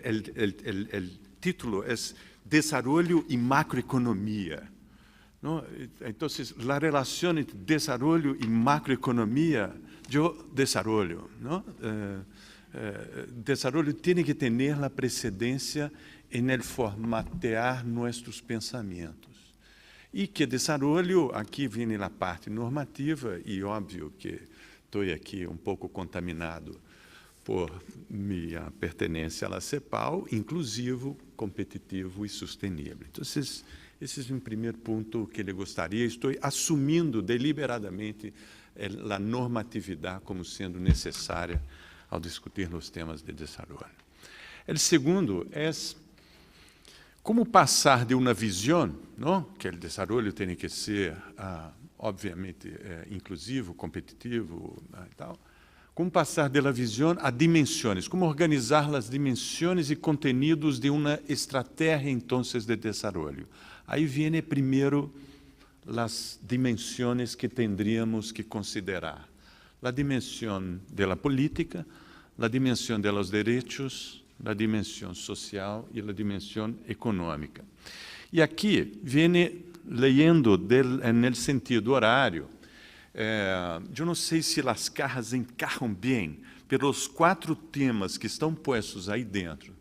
El título es Desarrollo y Macroeconomía, ¿no? Entonces, la relación entre desarrollo y macroeconomía, yo desarrollo, ¿no? Desarrollo tiene que tener la precedencia en el formatear nuestros pensamientos. E que desarrollo, aqui vem a parte normativa, e óbvio que estou aqui um pouco contaminado por minha pertenência à CEPAL, inclusivo, competitivo e sustentável. Então, esse é um primeiro ponto que eu gostaria. Estou assumindo deliberadamente a normatividade como sendo necessária ao discutir os temas de desenvolvimento. O segundo é como passar de uma visão, não? Que o desenvolvimento tem que ser, obviamente, inclusivo, competitivo e tal. Como passar da visão a dimensões, como organizar as dimensões e conteúdos de uma estratégia, então, de desenvolvimento. Aí vem primeiro as dimensões que tendríamos que considerar. A dimensão da política, a dimensão dos direitos, a dimensão social e a dimensão econômica. E aqui vem lendo no sentido horário. Eu não sei se as cajas encaixam bem, pelos 4 temas que estão postos aí dentro.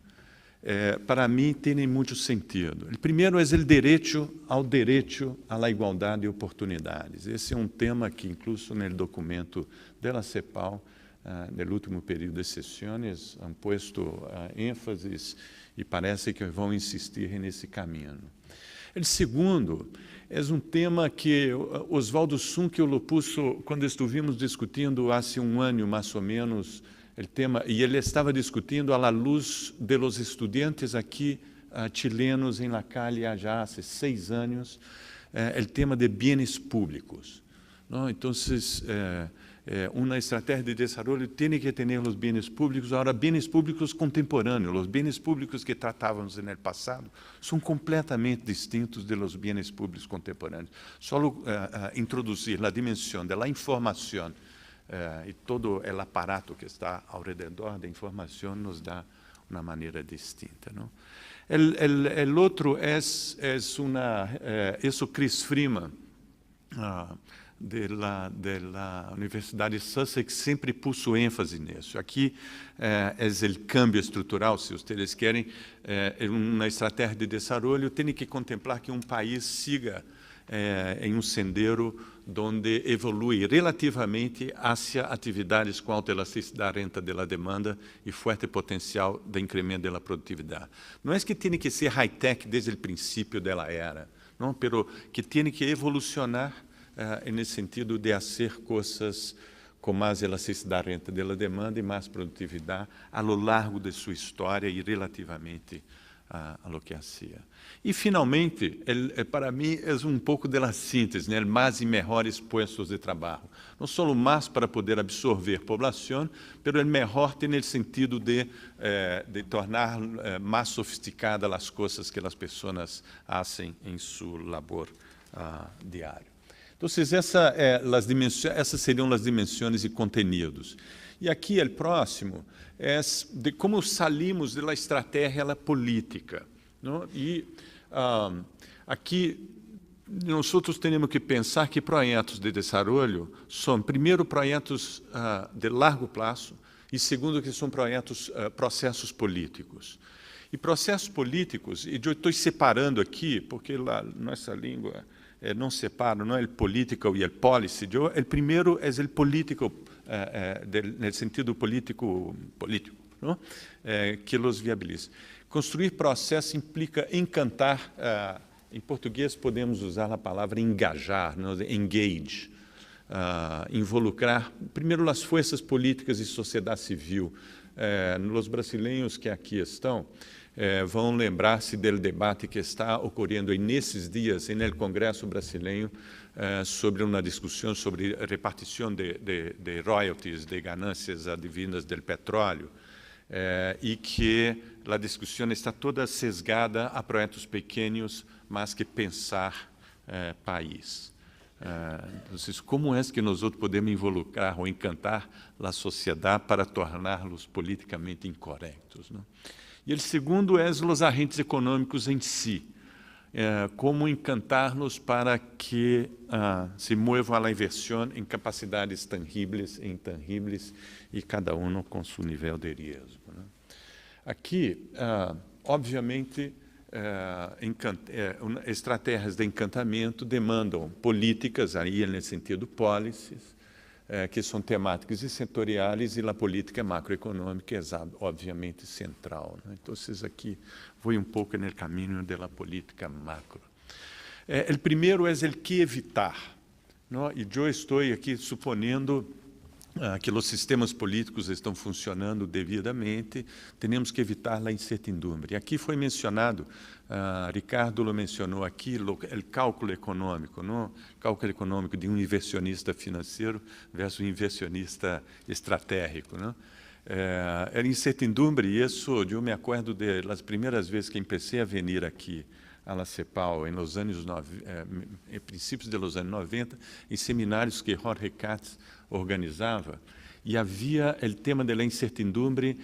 Para mim, tem muito sentido. O primeiro é o direito à igualdade de oportunidades. Esse é um tema que, incluso no documento da CEPAL, no último período de sessões, han posto ênfases e parece que vão insistir nesse caminho. O segundo é um tema que Oswaldo Sunkel lo puso quando estivemos discutindo há um ano, mais ou menos, o tema, e ele estava discutindo à luz de los estudantes aqui chilenos em La Calle já há 6 anos, o tema de bienes públicos. Então, uma estratégia de desenvolvimento tem que ter os bens públicos, agora bens públicos contemporâneos. Os bens públicos que tratávamos no passado são completamente distintos dos bens públicos contemporâneos. Só introduzir a dimensão da informação e todo o aparato que está ao redor da informação nos dá uma maneira distinta, não? O outro é isso Chris Freeman, da Universidade de Sussex, sempre puso ênfase nisso. Aqui é o câmbio estrutural, se vocês querem, uma estratégia de desenvolvimento tem que contemplar que um país siga em um sendero onde evolui relativamente hacia atividades com alta elasticidade da renta da demanda e forte potencial de incremento da produtividade. Não é que tem que ser high-tech desde o princípio da era, não, pero que tem que evolucionar nesse sentido de fazer coisas com mais elasticidade da renta da demanda e mais produtividade a lo largo de sua história e relativamente a lo que hacía. E, finalmente, para mim, é um pouco da síntese, né? Mais e melhores postos de trabalho. Não só mais para poder absorver população, mas o melhor tem no sentido de tornar mais sofisticadas as coisas que as pessoas fazem em seu labor diário. Então, essas seriam as dimensões e conteúdos. E aqui, o próximo, é de como salimos da estratégia política, não? E aqui, nós temos que pensar que projetos de desenvolvimento são, primeiro, projetos de largo prazo, e, segundo, que são processos políticos. E processos políticos, e eu estou separando aqui, porque nossa língua não separa, não é o political e o policy. O primeiro é o political, no sentido político, não? Que os viabiliza. Construir processo implica encantar, em português podemos usar a palavra engajar, não? Engage, involucrar, primeiro, as forças políticas e sociedade civil. Os brasileiros que aqui estão, vão lembrar-se do debate que está ocorrendo nesses dias no Congresso brasileiro sobre uma discussão sobre a repartição de royalties, de ganâncias advindas do petróleo, e que a discussão está toda sesgada a projetos pequenos, mas que pensar país. Então, como é que nós podemos involucrar ou encantar a sociedade para torná-los politicamente incorretos, não? E o segundo é os agentes econômicos em si. Como encantar-los para que se muevam à inversão em capacidades tangíveis e intangíveis, e cada um com seu nível de risco, né? Aqui, obviamente, estratégias de encantamento demandam políticas, aí no sentido policies, que são temáticas e setoriais, e a política macroeconômica é, obviamente, central, né? Então, aqui vou um pouco no caminho da política macro. O primeiro é o que evitar, não? E eu estou aqui suponendo que os sistemas políticos estão funcionando devidamente, temos que evitar a incertidumbre. Aqui foi mencionado, Ricardo lo mencionou aqui, o cálculo econômico, não? Cálculo econômico de um inversionista financeiro versus um inversionista estratégico, não? A incertidumbre, isso eu me acordo das primeiras vezes que comecei a vir aqui a la CEPAL, em princípios dos anos 90, em seminários que Jorge Katz organizava, e havia o tema da incertidumbre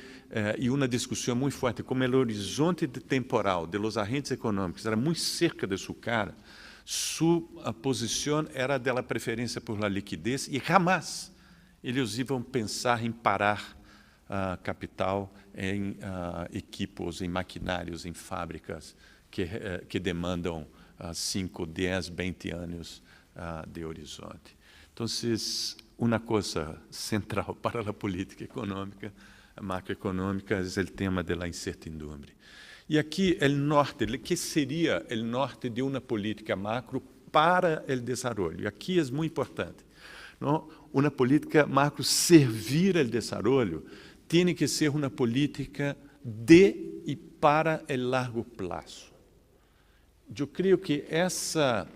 e uma discussão muito forte, como o horizonte temporal dos agentes econômicos era muito cerca de sua cara, sua posição era da preferência por la liquidez, e jamais eles iam pensar em parar capital em equipos, em maquinários, em fábricas que demandam 5, 10, 20 anos de horizonte. Então, uma coisa central para a política econômica, macroeconômica, é o tema da incertidumbre. E aqui, o norte, que seria o norte de uma política macro para o desenvolvimento? E aqui é muito importante, não? Uma política macro servir ao desenvolvimento tem que ser uma política de e para o largo prazo. Eu creio que essa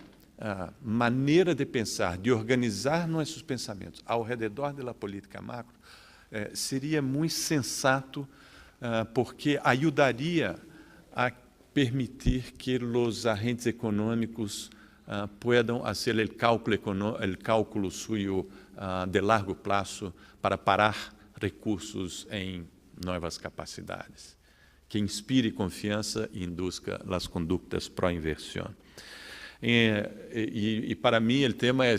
maneira de pensar, de organizar nossos pensamentos ao redor da política macro, seria muito sensato, porque ajudaria a permitir que os agentes econômicos puedan fazer o cálculo suyo de largo prazo para parar recursos em novas capacidades, que inspire confiança e induzca as condutas pró-inversão. E para mim, o tema é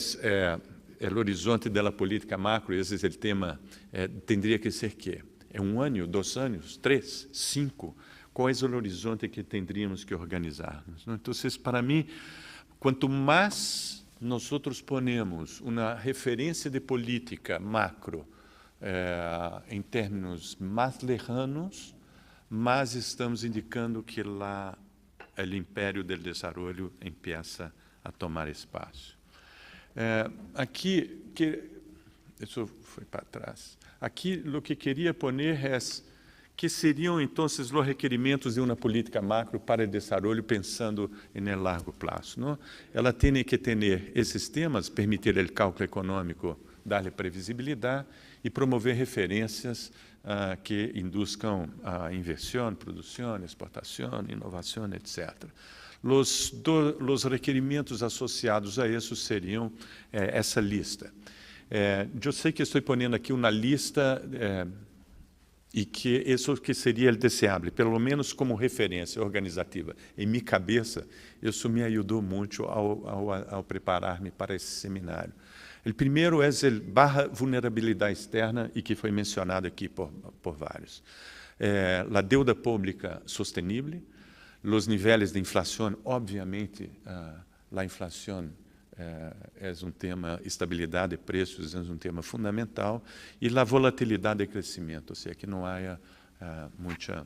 o horizonte da política macro, esse é o tema, teria que ser que? É 1 ano, 2 anos, 3, 5? Qual é o horizonte que teríamos que organizar? Então, para mim, quanto mais nós ponemos uma referência de política macro em termos mais lejanos, mas estamos indicando que lá o império do desenvolvimento empieza a tomar espaço. Aqui, isso foi para trás. Aqui, o que queria poner é que seriam, então, os requerimentos de uma política macro para o desenvolvimento, pensando em largo prazo, não? Ela tem que ter esses temas, permitir o cálculo econômico, dar-lhe previsibilidade e promover referências que induzcam a inversão, produção, exportação, inovação, etc. Os requerimentos associados a isso seriam essa lista. Eu sei que estou pondo aqui uma lista e que isso que seria o deseável, pelo menos como referência organizativa. Em minha cabeça, isso me ajudou muito ao preparar-me para esse seminário. O primeiro é a vulnerabilidade externa, e que foi mencionado aqui por vários. A deuda pública sostenível, os níveis de inflação, obviamente, a inflação é um tema, estabilidade de preços é um tema fundamental, e a volatilidade de crescimento, ou seja, que não haja muita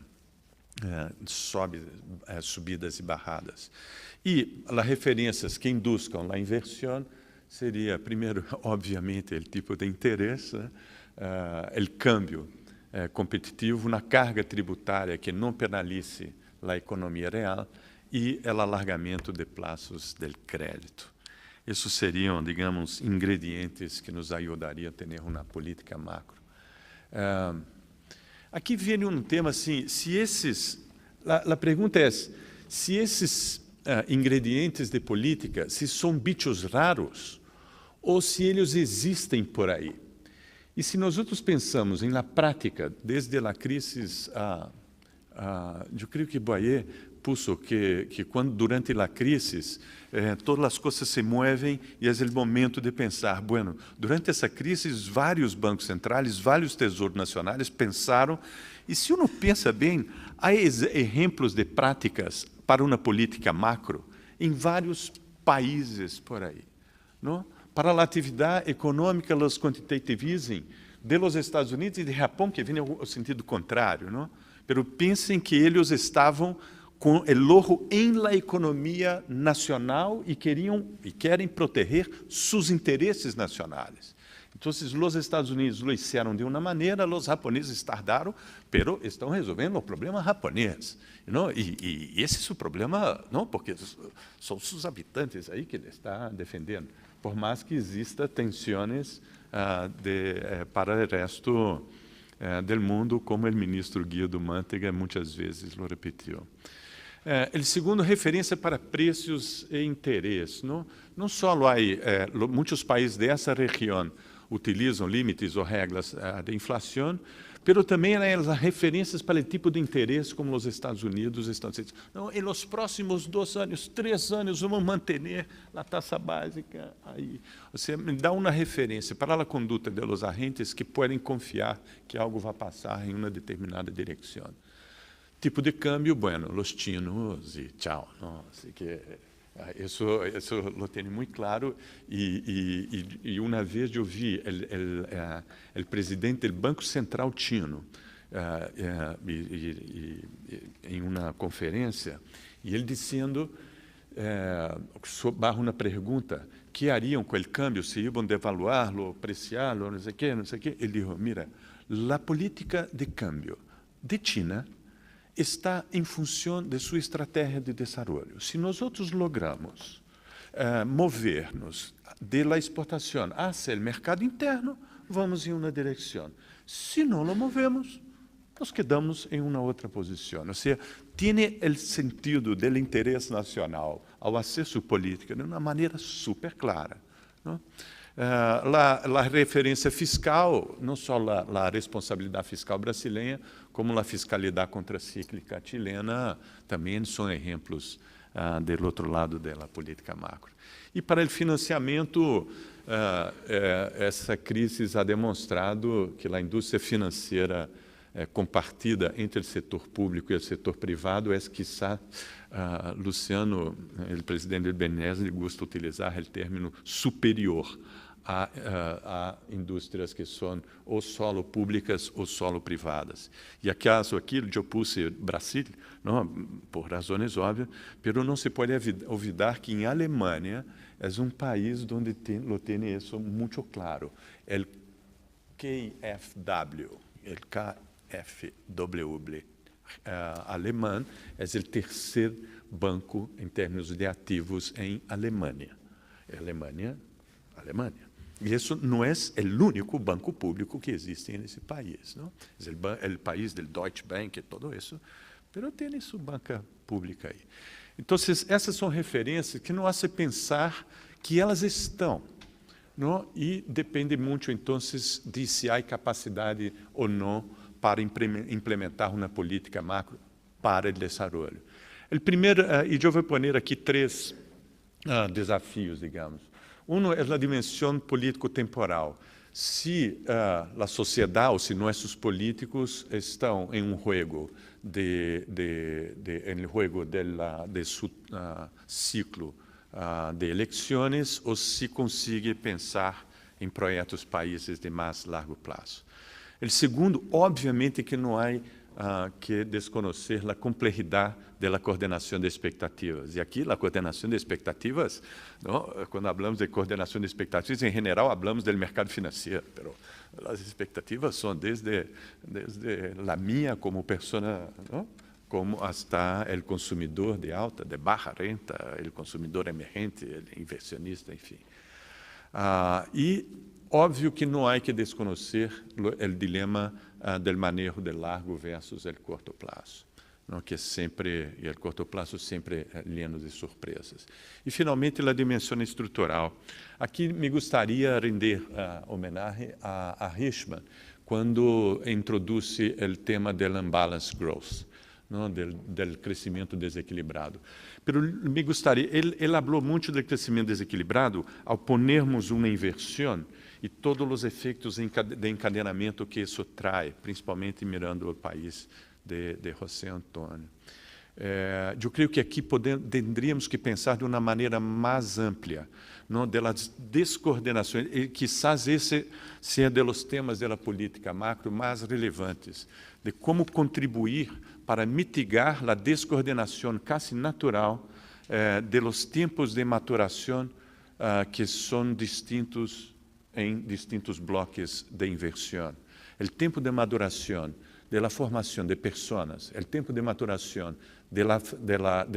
subidas e barradas. E as referências que induzcam a inversão seria, primeiro, obviamente, o tipo de interesse, o câmbio competitivo, na carga tributária que não penalize a economia real e o alargamento de prazos do crédito. Esses seriam, digamos, ingredientes que nos ajudariam a ter uma política macro. Aqui vem um tema assim, se esses... A pergunta é, se esses ingredientes de política, se são bichos raros ou se eles existem por aí. E se nós outros pensamos em la prática, desde a crise eu creio que Boyer puso que quando durante a crise todas as coisas se movem e é o momento de pensar, bueno, durante essa crise vários bancos centrais, vários tesouros nacionais pensaram, e se uno pensa bem, há exemplos de práticas para uma política macro em vários países por aí, não? Para a atividade econômica, os quantitative easing de los Estados Unidos e de Japão, que vem no sentido contrário, não? Pero pensem que eles estavam com o ojo em la economia nacional e querem proteger seus interesses nacionais. Então, os Estados Unidos lo hicieron de uma maneira, os japoneses tardaram, pero estão resolvendo o problema japonês. Não? E esse é o problema, não, porque são os habitantes aí que ele está defendendo, por mais que existam tensões para o resto do mundo, como o ministro Guido Mantega muitas vezes lo repetiu. O segundo, referência para preços e interesse. Não só há muitos países dessa região utilizam limites ou regras de inflação, mas também há referências para o tipo de interesse, como os Estados Unidos estão dizendo. Não, em los próximos 2 anos, 3 anos, vamos manter a taxa básica aí. Você me dá uma referência para a conduta dos agentes que podem confiar que algo vai passar em uma determinada direção. Tipo de câmbio, bueno, los chinos e tchau. Não? Assim que isso lo tenho muito claro. E uma vez eu vi o presidente do Banco Central chino em uma conferência, e ele dizendo, barra uma pergunta, que hariam com o câmbio, se iam devaluar-lo, apreciá-lo, não sei o quê, não sei o quê. Ele disse, mira, a política de câmbio de China está em função de sua estratégia de desenvolvimento. Se nós logramos mover-nos da exportação hacia o mercado interno, vamos em uma direção. Se não lo movemos, nos quedamos em uma outra posição. Ou seja, tem o sentido do interesse nacional ao acesso político de uma maneira super clara. Não? A referência fiscal, não só a responsabilidade fiscal brasileira, como a fiscalidade contracíclica chilena, também são exemplos do outro lado da política macro. E para o financiamento, essa crise ha demonstrado que a indústria financeira compartida entre o setor público e o setor privado é, quizá, Luciano, o presidente do BNDES, gosta de utilizar o termo superior a indústrias que são ou solo públicas ou solo privadas. E acaso aqui, eu puse Brasil, não, por razões óbvias, mas não se pode olvidar que em Alemanha é um país onde tem isso muito claro. O KfW, alemão, é o terceiro banco em termos de ativos em Alemanha. Alemanha. E isso não é o único banco público que existe nesse país. Não? É o país do Deutsche Bank e tudo isso, mas tem sua banca pública aí. Então, essas são referências que não há se pensar que elas estão. Não? E depende muito, então, de se há capacidade ou não para implementar uma política macro para o desenvolvimento. O primeiro, e eu vou pôr aqui 3 desafios, digamos. Um é a dimensão político-temporal. Se a sociedade ou se nossos políticos estão em jogo de seu ciclo de eleições ou se consegue pensar em projetos países de mais largo prazo. O segundo, obviamente que não há que desconhecer a complexidade da coordenação de expectativas. E aqui, a coordenação de expectativas, não, quando falamos de coordenação de expectativas, em geral, falamos do mercado financeiro, mas as expectativas são desde a minha como pessoa, não? Como hasta o consumidor de alta, de baixa renta, o consumidor emergente, o inversionista, enfim. E óbvio que não há que desconhecer o dilema do manejo de largo versus o curto prazo, não? Que sempre, e o curto prazo sempre lleno de surpresas. E, finalmente, a dimensão estrutural. Aqui me gostaria de render homenagem a Hirschman, quando introduz o tema do unbalanced growth. não, del crescimento desequilibrado. Pero me gostaria, ele falou muito do crescimento desequilibrado ao ponermos uma inversão e todos os efeitos de encadenamento que isso traz, principalmente mirando o país de José Antônio. Eu creio que aqui teríamos que pensar de uma maneira mais ampla, não, das descoordenações, e quizás esse seja dos temas da política macro mais relevantes, de como contribuir para mitigar a descoordenação quase natural de los tempos de maturação que são distintos em distintos bloques de inversão. O tempo de maduração de la formação de pessoas, o tempo de maturação de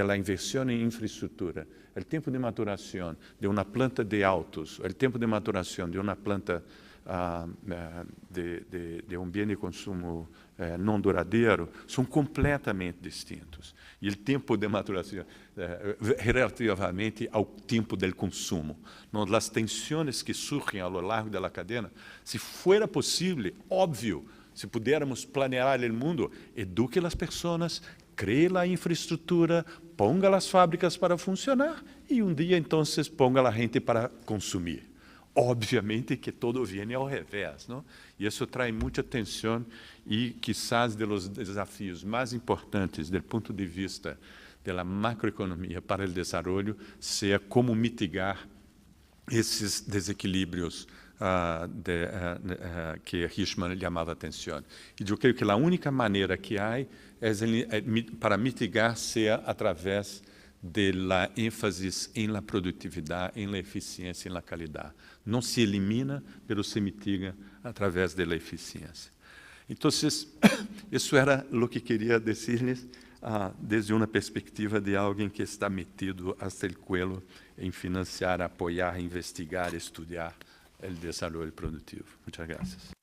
la inversión en infraestructura, el tiempo de maturación de una planta de autos, el tiempo de maturación de una planta de un bien de consumo não duradouro, são completamente distintos. E o tempo de maturação, relativamente ao tempo do consumo. As tensões que surgem ao longo da cadeia, se fuera possível, óbvio, se pudermos planear o mundo, eduque as pessoas, cree a infraestrutura, ponga as fábricas para funcionar e dia, então, ponga a gente para consumir. Obviamente que todo vem ao revés, não? E isso traz muita tensão e, quizás, dos desafios mais importantes do ponto de vista da macroeconomia para o desenvolvimento, seja como mitigar esses desequilíbrios que Hirschman chamava atenção. E eu creio que a única maneira que há para mitigar seja através da ênfase em la produtividade, em la eficiência, em la qualidade. Não se elimina, mas se mitiga através da eficiência. Então, isso era o que queria dizer-lhes desde uma perspectiva de alguém que está metido hasta el cuello em financiar, apoiar, investigar, estudar o desenvolvimento produtivo. Muitas graças.